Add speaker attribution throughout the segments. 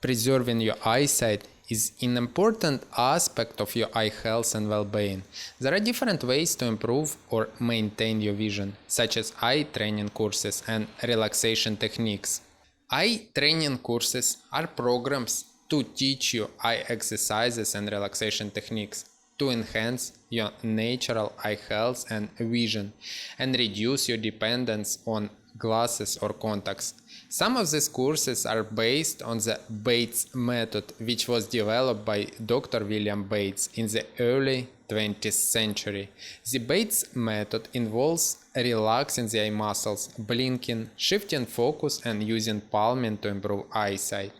Speaker 1: preserving your eyesight is an important aspect of your eye health and well-being. There are different ways to improve or maintain your vision, such as eye training courses and relaxation techniques. Eye training courses are programs to teach you eye exercises and relaxation techniques to enhance your natural eye health and vision and reduce your dependence on glasses or contacts. Some of these courses are based on the Bates method, which was developed by Dr. William Bates in the early 20th century. The Bates method involves relaxing the eye muscles, blinking, shifting focus, and using palming to improve eyesight.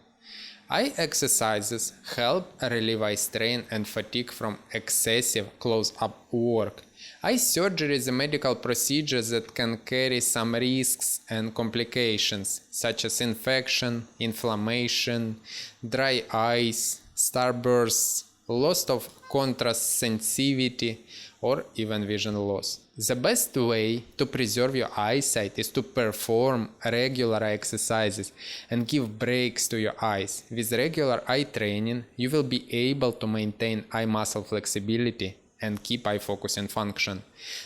Speaker 1: Eye exercises help relieve eye strain and fatigue from excessive close-up work. Eye surgery is a medical procedure that can carry some risks and complications, such as infection, inflammation, dry eyes, starbursts, loss of contrast sensitivity, or even vision loss. The best way to preserve your eyesight is to perform regular exercises and give breaks to your eyes. With regular eye training, you will be able to maintain eye muscle flexibility and keep eye focus and function.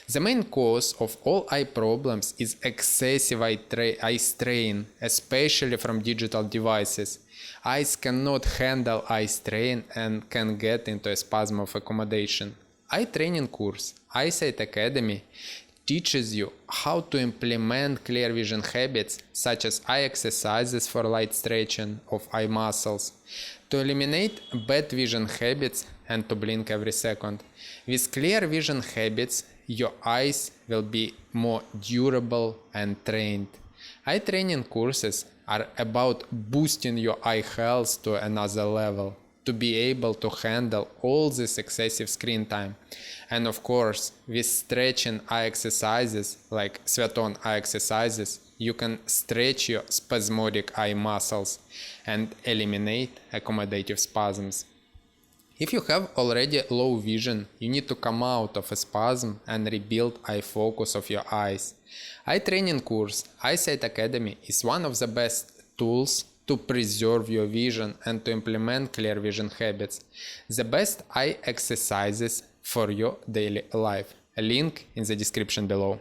Speaker 1: The main cause of all eye problems is excessive eye strain, especially from digital devices. Eyes cannot handle eye strain and can get into a spasm of accommodation. Eye training course, Eyesight Academy, teaches you how to implement clear vision habits such as eye exercises for light stretching of eye muscles, to eliminate bad vision habits and to blink every second. With clear vision habits, your eyes will be more durable and trained. Eye training courses are about boosting your eye health to another level, to be able to handle all this excessive screen time. And of course, with stretching eye exercises like Swaton eye exercises, you can stretch your spasmodic eye muscles and eliminate accommodative spasms. If you have already low vision, you need to come out of a spasm and rebuild eye focus of your eyes. Eye training course, Eyesight Academy, is one of the best tools to preserve your vision and to implement clear vision habits. The best eye exercises for your daily life. A link in the description below.